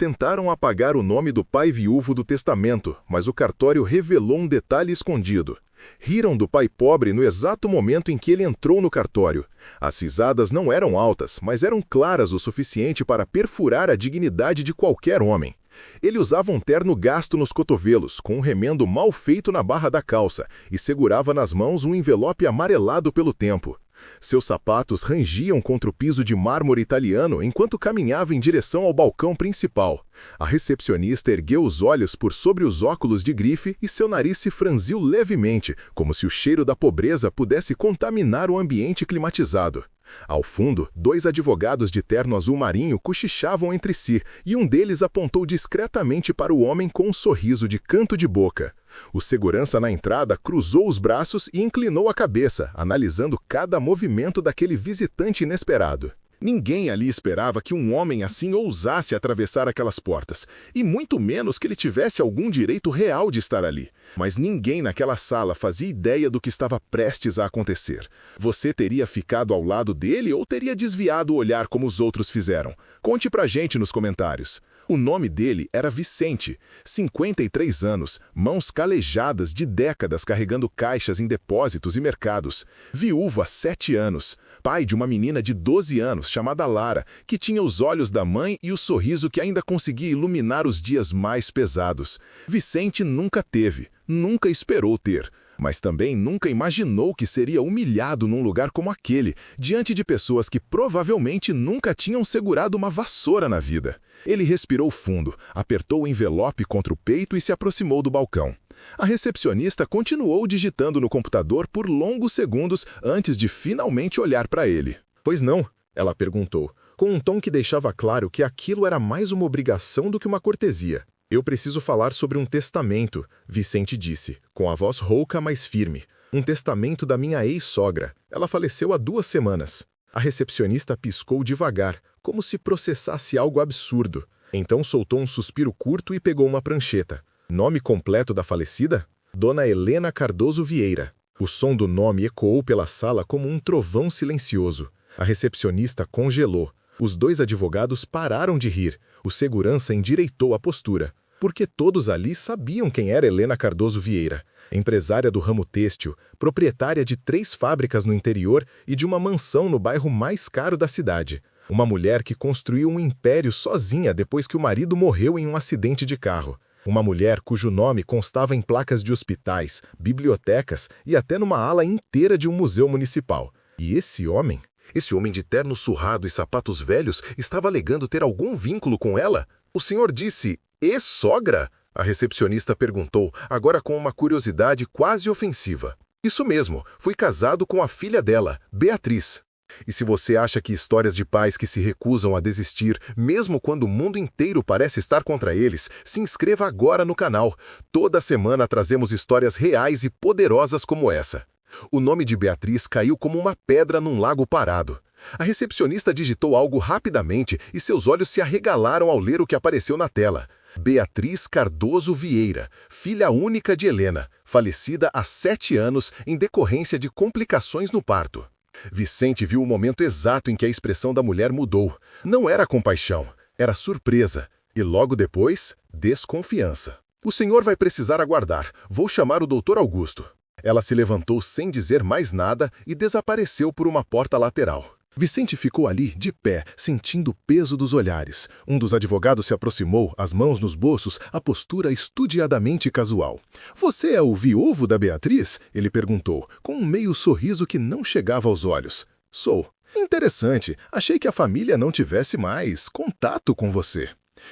Tentaram apagar o nome do pai viúvo do testamento, mas o cartório revelou um detalhe escondido. Riram do pai pobre no exato momento em que ele entrou no cartório. As risadas não eram altas, mas eram claras o suficiente para perfurar a dignidade de qualquer homem. Ele usava um terno gasto nos cotovelos, com um remendo mal feito na barra da calça, e segurava nas mãos um envelope amarelado pelo tempo. Seus sapatos rangiam contra o piso de mármore italiano enquanto caminhava em direção ao balcão principal. A recepcionista ergueu os olhos por sobre os óculos de grife e seu nariz se franziu levemente, como se o cheiro da pobreza pudesse contaminar o ambiente climatizado. Ao fundo, dois advogados de terno azul marinho cochichavam entre si, e um deles apontou discretamente para o homem com um sorriso de canto de boca. O segurança na entrada cruzou os braços e inclinou a cabeça, analisando cada movimento daquele visitante inesperado. Ninguém ali esperava que um homem assim ousasse atravessar aquelas portas, e muito menos que ele tivesse algum direito real de estar ali. Mas ninguém naquela sala fazia ideia do que estava prestes a acontecer. Você teria ficado ao lado dele ou teria desviado o olhar como os outros fizeram? Conte pra gente nos comentários. O nome dele era Vicente, 53 anos, mãos calejadas de décadas carregando caixas em depósitos e mercados, viúvo há 7 anos, pai de uma menina de 12 anos chamada Lara, que tinha os olhos da mãe e o sorriso que ainda conseguia iluminar os dias mais pesados. Vicente nunca teve, nunca esperou ter, mas também nunca imaginou que seria humilhado num lugar como aquele, diante de pessoas que provavelmente nunca tinham segurado uma vassoura na vida. Ele respirou fundo, apertou o envelope contra o peito e se aproximou do balcão. A recepcionista continuou digitando no computador por longos segundos antes de finalmente olhar para ele. "Pois não?" ela perguntou, com um tom que deixava claro que aquilo era mais uma obrigação do que uma cortesia. "Eu preciso falar sobre um testamento", Vicente disse, com a voz rouca, mas firme. "Um testamento da minha ex-sogra. Ela faleceu há 2 semanas." A recepcionista piscou devagar, como se processasse algo absurdo. Então soltou um suspiro curto e pegou uma prancheta. "Nome completo da falecida? Dona Helena Cardoso Vieira." O som do nome ecoou pela sala como um trovão silencioso. A recepcionista congelou. Os 2 advogados pararam de rir. O segurança endireitou a postura, porque todos ali sabiam quem era Helena Cardoso Vieira, empresária do ramo têxtil, proprietária de 3 fábricas no interior e de uma mansão no bairro mais caro da cidade. Uma mulher que construiu um império sozinha depois que o marido morreu em um acidente de carro. Uma mulher cujo nome constava em placas de hospitais, bibliotecas e até numa ala inteira de um museu municipal. E esse homem de terno surrado e sapatos velhos, estava alegando ter algum vínculo com ela? "O senhor disse, ex-sogra?" A recepcionista perguntou, agora com uma curiosidade quase ofensiva. "Isso mesmo, fui casado com a filha dela, Beatriz." E se você acha que histórias de pais que se recusam a desistir, mesmo quando o mundo inteiro parece estar contra eles, se inscreva agora no canal. Toda semana trazemos histórias reais e poderosas como essa. O nome de Beatriz caiu como uma pedra num lago parado. A recepcionista digitou algo rapidamente e seus olhos se arregalaram ao ler o que apareceu na tela. Beatriz Cardoso Vieira, filha única de Helena, falecida há 7 anos em decorrência de complicações no parto. Vicente viu o momento exato em que a expressão da mulher mudou. Não era compaixão, era surpresa. E logo depois, desconfiança. "O senhor vai precisar aguardar. Vou chamar o Dr. Augusto." Ela se levantou sem dizer mais nada e desapareceu por uma porta lateral. Vicente ficou ali, de pé, sentindo o peso dos olhares. Um dos advogados se aproximou, as mãos nos bolsos, a postura estudiadamente casual. "Você é o viúvo da Beatriz?" ele perguntou, com um meio sorriso que não chegava aos olhos. "Sou." "Interessante. Achei que a família não tivesse mais contato com você."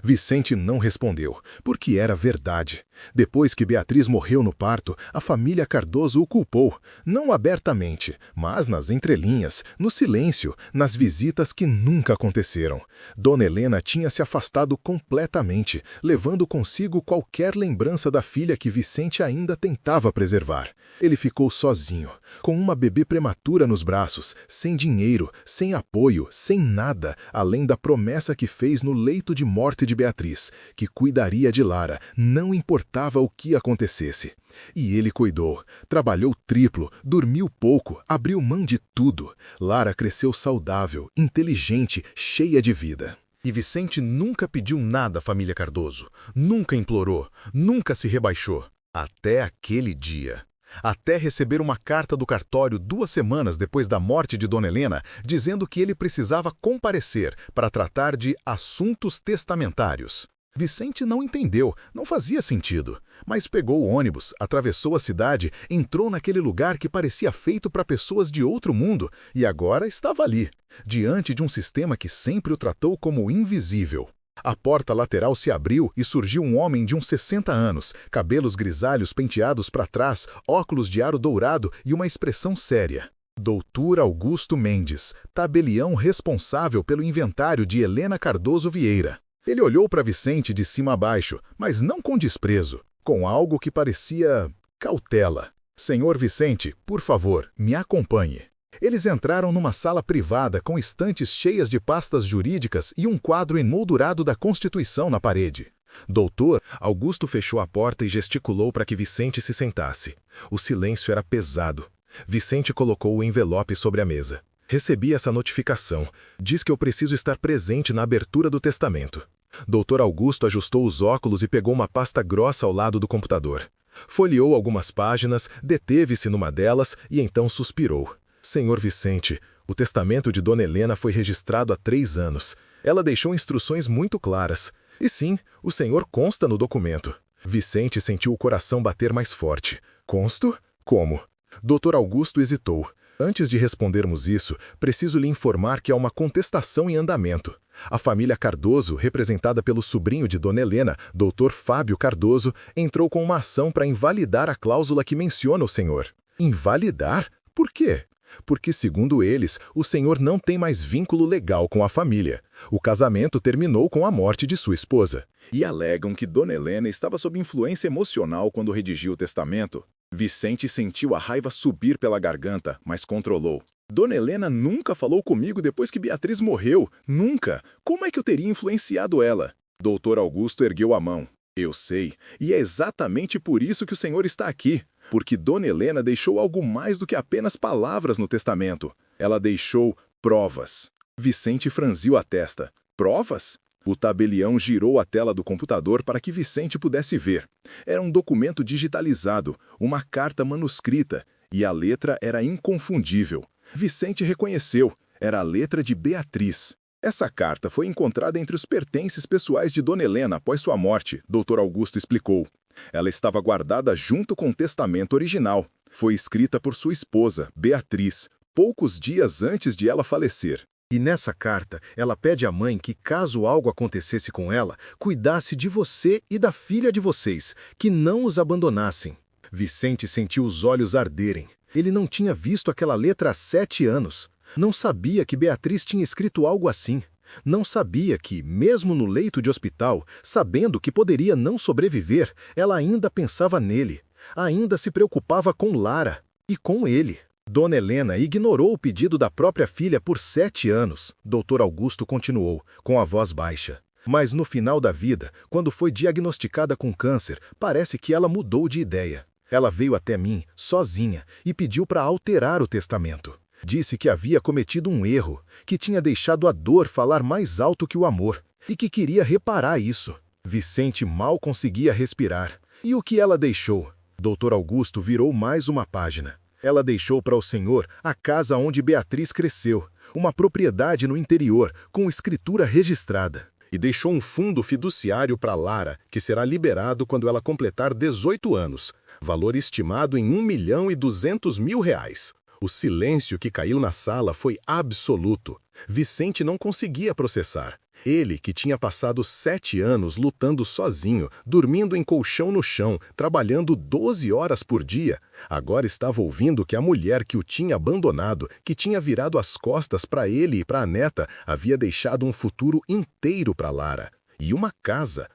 Vicente não respondeu, porque era verdade. Depois que Beatriz morreu no parto, a família Cardoso o culpou, não abertamente, mas nas entrelinhas, no silêncio, nas visitas que nunca aconteceram. Dona Helena tinha se afastado completamente, levando consigo qualquer lembrança da filha que Vicente ainda tentava preservar. Ele ficou sozinho, com uma bebê prematura nos braços, sem dinheiro, sem apoio, sem nada, além da promessa que fez no leito de morte de Beatriz, que cuidaria de Lara, não importava o que acontecesse. E ele cuidou, trabalhou triplo, dormiu pouco, abriu mão de tudo. Lara cresceu saudável, inteligente, cheia de vida. E Vicente nunca pediu nada à família Cardoso, nunca implorou, nunca se rebaixou. Até aquele dia. Até receber uma carta do cartório 2 semanas depois da morte de Dona Helena, dizendo que ele precisava comparecer para tratar de assuntos testamentários. Vicente não entendeu, não fazia sentido, mas pegou o ônibus, atravessou a cidade, entrou naquele lugar que parecia feito para pessoas de outro mundo e agora estava ali, diante de um sistema que sempre o tratou como invisível. A porta lateral se abriu e surgiu um homem de uns 60 anos, cabelos grisalhos penteados para trás, óculos de aro dourado e uma expressão séria. Doutor Augusto Mendes, tabelião responsável pelo inventário de Helena Cardoso Vieira. Ele olhou para Vicente de cima a baixo, mas não com desprezo, com algo que parecia cautela. Senhor Vicente, por favor, me acompanhe. Eles entraram numa sala privada com estantes cheias de pastas jurídicas e um quadro emoldurado da Constituição na parede. Doutor, Augusto fechou a porta e gesticulou para que Vicente se sentasse. O silêncio era pesado. Vicente colocou o envelope sobre a mesa. Recebi essa notificação. Diz que eu preciso estar presente na abertura do testamento. Doutor Augusto ajustou os óculos e pegou uma pasta grossa ao lado do computador. Folheou algumas páginas, deteve-se numa delas e então suspirou. Senhor Vicente, o testamento de Dona Helena foi registrado há 3 anos. Ela deixou instruções muito claras. E sim, o senhor consta no documento. Vicente sentiu o coração bater mais forte. Consto? Como? Doutor Augusto hesitou. Antes de respondermos isso, preciso lhe informar que há uma contestação em andamento. A família Cardoso, representada pelo sobrinho de Dona Helena, Dr. Fábio Cardoso, entrou com uma ação para invalidar a cláusula que menciona o senhor. Invalidar? Por quê? Porque, segundo eles, o senhor não tem mais vínculo legal com a família. O casamento terminou com a morte de sua esposa. E alegam que Dona Helena estava sob influência emocional quando redigiu o testamento. Vicente sentiu a raiva subir pela garganta, mas controlou. Dona Helena nunca falou comigo depois que Beatriz morreu. Nunca. Como é que eu teria influenciado ela? Doutor Augusto ergueu a mão. Eu sei, e é exatamente por isso que o senhor está aqui. Porque Dona Helena deixou algo mais do que apenas palavras no testamento. Ela deixou provas. Vicente franziu a testa. Provas? O tabelião girou a tela do computador para que Vicente pudesse ver. Era um documento digitalizado, uma carta manuscrita, e a letra era inconfundível. Vicente reconheceu. Era a letra de Beatriz. Essa carta foi encontrada entre os pertences pessoais de Dona Helena após sua morte, Dr. Augusto explicou. Ela estava guardada junto com o testamento original. Foi escrita por sua esposa, Beatriz, poucos dias antes de ela falecer. E nessa carta, ela pede à mãe que, caso algo acontecesse com ela, cuidasse de você e da filha de vocês, que não os abandonassem. Vicente sentiu os olhos arderem. Ele não tinha visto aquela letra há 7 anos. Não sabia que Beatriz tinha escrito algo assim. Não sabia que, mesmo no leito de hospital, sabendo que poderia não sobreviver, ela ainda pensava nele. Ainda se preocupava com Lara e com ele. Dona Helena ignorou o pedido da própria filha por 7 anos. Dr. Augusto continuou, com a voz baixa. Mas no final da vida, quando foi diagnosticada com câncer, parece que ela mudou de ideia. Ela veio até mim, sozinha, e pediu para alterar o testamento. Disse que havia cometido um erro, que tinha deixado a dor falar mais alto que o amor, e que queria reparar isso. Vicente mal conseguia respirar. E o que ela deixou? Dr. Augusto virou mais uma página. Ela deixou para o senhor a casa onde Beatriz cresceu, uma propriedade no interior, com escritura registrada. E deixou um fundo fiduciário para Lara, que será liberado quando ela completar 18 anos, valor estimado em R$ 1.200.000. O silêncio que caiu na sala foi absoluto. Vicente não conseguia processar. Ele, que tinha passado 7 anos lutando sozinho, dormindo em colchão no chão, trabalhando 12 horas por dia, agora estava ouvindo que a mulher que o tinha abandonado, que tinha virado as costas para ele e para a neta, havia deixado um futuro inteiro para Lara. E uma casa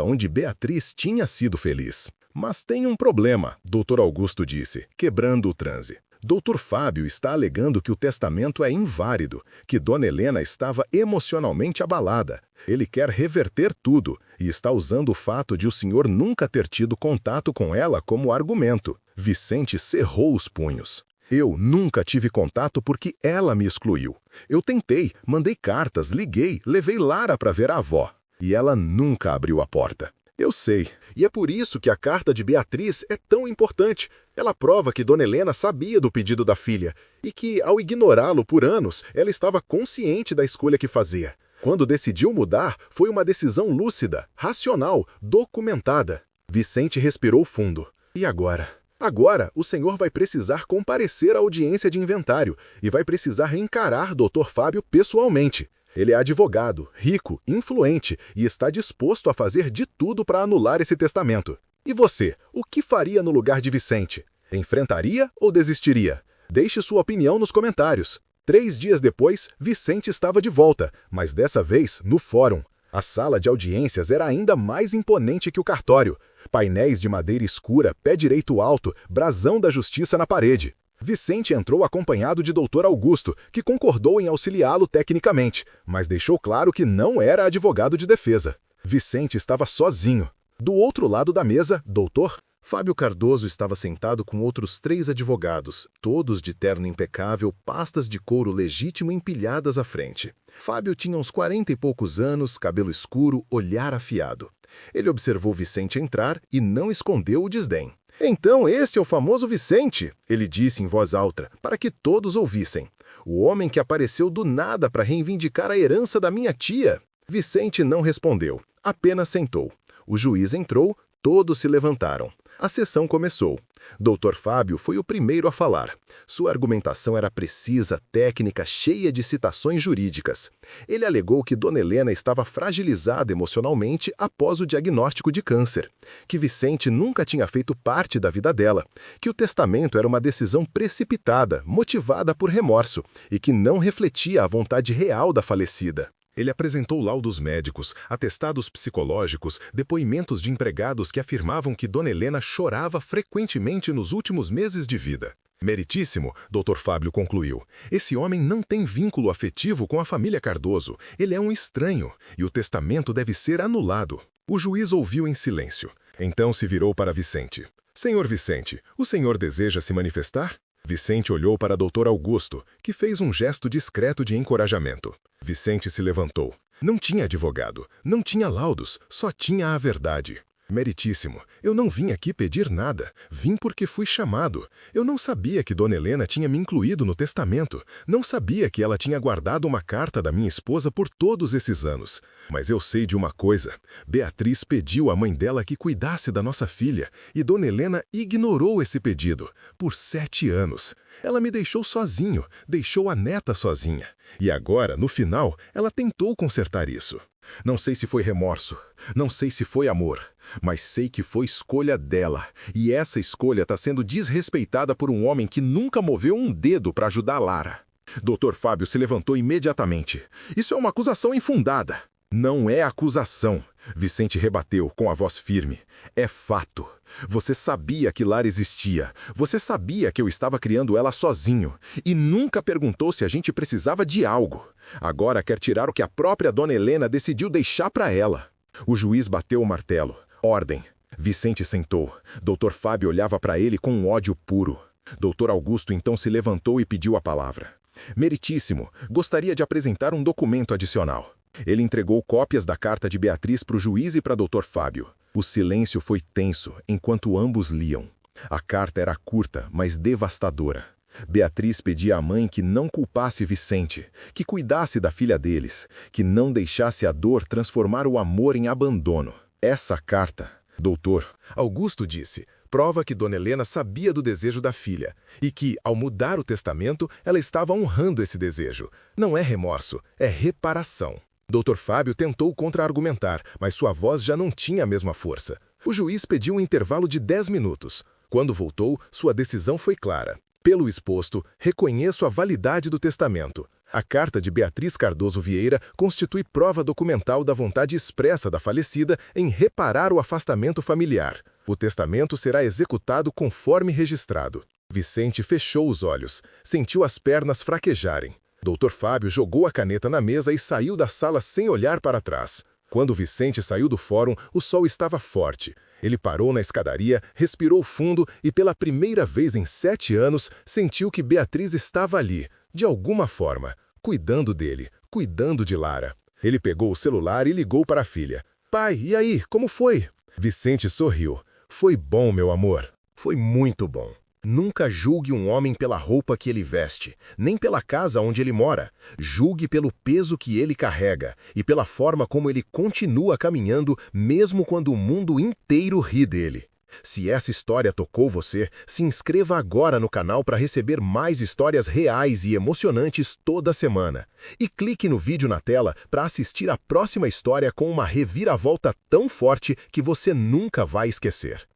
onde Beatriz tinha sido feliz. Mas tem um problema, Dr. Augusto disse, quebrando o transe. Dr. Fábio está alegando que o testamento é inválido, que Dona Helena estava emocionalmente abalada. Ele quer reverter tudo e está usando o fato de o senhor nunca ter tido contato com ela como argumento. Vicente cerrou os punhos. Eu nunca tive contato porque ela me excluiu. Eu tentei, mandei cartas, liguei, levei Lara para ver a avó. E ela nunca abriu a porta. Eu sei, e é por isso que a carta de Beatriz é tão importante. Ela prova que Dona Helena sabia do pedido da filha e que, ao ignorá-lo por anos, ela estava consciente da escolha que fazia. Quando decidiu mudar, foi uma decisão lúcida, racional, documentada. Vicente respirou fundo. E agora? Agora, o senhor vai precisar comparecer à audiência de inventário e vai precisar encarar Dr. Fábio pessoalmente. Ele é advogado, rico, influente e está disposto a fazer de tudo para anular esse testamento. E você, o que faria no lugar de Vicente? Enfrentaria ou desistiria? Deixe sua opinião nos comentários. 3 dias depois, Vicente estava de volta, mas dessa vez no fórum. A sala de audiências era ainda mais imponente que o cartório. Painéis de madeira escura, pé direito alto, brasão da justiça na parede. Vicente entrou acompanhado de Dr. Augusto, que concordou em auxiliá-lo tecnicamente, mas deixou claro que não era advogado de defesa. Vicente estava sozinho. Do outro lado da mesa, Dr. Fábio Cardoso estava sentado com outros 3 advogados, todos de terno impecável, pastas de couro legítimo empilhadas à frente. Fábio tinha uns 40 e poucos anos, cabelo escuro, olhar afiado. Ele observou Vicente entrar e não escondeu o desdém. «Então esse é o famoso Vicente», ele disse em voz alta, para que todos ouvissem. «O homem que apareceu do nada para reivindicar a herança da minha tia». Vicente não respondeu, apenas sentou. O juiz entrou, todos se levantaram. A sessão começou. Dr. Fábio foi o primeiro a falar. Sua argumentação era precisa, técnica, cheia de citações jurídicas. Ele alegou que Dona Helena estava fragilizada emocionalmente após o diagnóstico de câncer, que Vicente nunca tinha feito parte da vida dela, que o testamento era uma decisão precipitada, motivada por remorso, e que não refletia a vontade real da falecida. Ele apresentou laudos médicos, atestados psicológicos, depoimentos de empregados que afirmavam que Dona Helena chorava frequentemente nos últimos meses de vida. Meritíssimo, Dr. Fábio concluiu. Esse homem não tem vínculo afetivo com a família Cardoso. Ele é um estranho e o testamento deve ser anulado. O juiz ouviu em silêncio. Então se virou para Vicente. Senhor Vicente, o senhor deseja se manifestar? Vicente olhou para Dr. Augusto, que fez um gesto discreto de encorajamento. Vicente se levantou. Não tinha advogado, não tinha laudos, só tinha a verdade. Meritíssimo, eu não vim aqui pedir nada, vim porque fui chamado. Eu não sabia que Dona Helena tinha me incluído no testamento, não sabia que ela tinha guardado uma carta da minha esposa por todos esses anos. Mas eu sei de uma coisa, Beatriz pediu à mãe dela que cuidasse da nossa filha, e Dona Helena ignorou esse pedido, por 7 anos. Ela me deixou sozinho, deixou a neta sozinha. E agora, no final, ela tentou consertar isso. Não sei se foi remorso, não sei se foi amor, mas sei que foi escolha dela. E essa escolha está sendo desrespeitada por um homem que nunca moveu um dedo para ajudar a Lara. Dr. Fábio se levantou imediatamente. Isso é uma acusação infundada. Não é acusação, Vicente rebateu com a voz firme. É fato. Você sabia que Lara existia. Você sabia que eu estava criando ela sozinho. E nunca perguntou se a gente precisava de algo. Agora quer tirar o que a própria Dona Helena decidiu deixar para ela. O juiz bateu o martelo. Ordem. Vicente sentou. Dr. Fábio olhava para ele com um ódio puro. Dr. Augusto então se levantou e pediu a palavra. Meritíssimo, gostaria de apresentar um documento adicional. Ele entregou cópias da carta de Beatriz para o juiz e para Dr. Fábio. O silêncio foi tenso enquanto ambos liam. A carta era curta, mas devastadora. Beatriz pedia à mãe que não culpasse Vicente, que cuidasse da filha deles, que não deixasse a dor transformar o amor em abandono. Essa carta, doutor, Augusto disse, prova que Dona Helena sabia do desejo da filha e que, ao mudar o testamento, ela estava honrando esse desejo. Não é remorso, é reparação. Dr. Fábio tentou contra-argumentar, mas sua voz já não tinha a mesma força. O juiz pediu um intervalo de 10 minutos. Quando voltou, sua decisão foi clara. Pelo exposto, reconheço a validade do testamento. A carta de Beatriz Cardoso Vieira constitui prova documental da vontade expressa da falecida em reparar o afastamento familiar. O testamento será executado conforme registrado. Vicente fechou os olhos, sentiu as pernas fraquejarem. Dr. Fábio jogou a caneta na mesa e saiu da sala sem olhar para trás. Quando Vicente saiu do fórum, o sol estava forte. Ele parou na escadaria, respirou fundo e pela primeira vez em 7 anos sentiu que Beatriz estava ali, de alguma forma, cuidando dele, cuidando de Lara. Ele pegou o celular e ligou para a filha. Pai, e aí, como foi? Vicente sorriu. Foi bom, meu amor. Foi muito bom. Nunca julgue um homem pela roupa que ele veste, nem pela casa onde ele mora. Julgue pelo peso que ele carrega e pela forma como ele continua caminhando mesmo quando o mundo inteiro ri dele. Se essa história tocou você, se inscreva agora no canal para receber mais histórias reais e emocionantes toda semana. E clique no vídeo na tela para assistir a próxima história com uma reviravolta tão forte que você nunca vai esquecer.